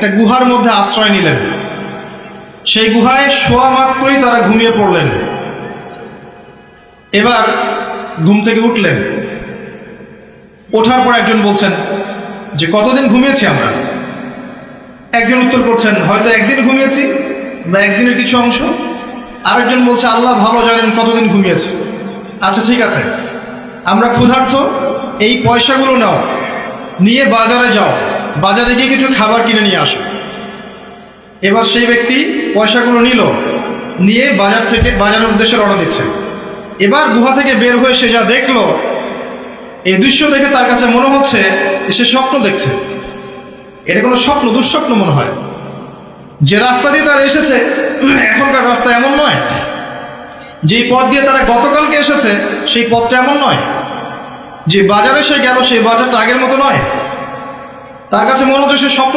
একটা গুহার মধ্যে আশ্রয় নিলেন। সেই গুহায় শোয়া মাত্রই তারা ঘুমিয়ে পড়লেন। এবার ঘুম থেকে উঠলেন। ওঠার পর একজন বলছেন যে কতদিন ঘুমিয়েছি আমরা? একজন উত্তর করছেন হয়তো একদিন ঘুমিয়েছি বা একদিনের কিছু অংশ। আরেকজন বলছে আল্লাহ ভালো জানেন কতদিন ঘুমিয়েছে। আচ্ছা ঠিক আছে, আমরা ক্ষুধার্ত, এই পয়সাগুলো নাও, নিয়ে বাজারে যাও, বাজারে গিয়ে কিছু খাবার কিনে নিয়ে আসো। এবার সেই ব্যক্তি পয়সাগুলো নিয়ে বাজারের উদ্দেশ্যে রওনা দিচ্ছে। এবার গুহা থেকে বের হয়ে সে যা দেখলো, এই দৃশ্য দেখে তার কাছে মনে হচ্ছে সে স্বপ্ন দেখছে। এটা কোনো স্বপ্ন, দুঃস্বপ্ন মনে হয়। যে রাস্তা দিয়ে তারা এসেছে এখনকার রাস্তা এমন নয়, যেই পথ দিয়ে তারা গতকালকে এসেছে সেই পথটা এমন নয়, যে বাজারে সে গেল সেই বাজারটা আগের মতো নয়। তার কাছে মনে হচ্ছে সে স্বপ্ন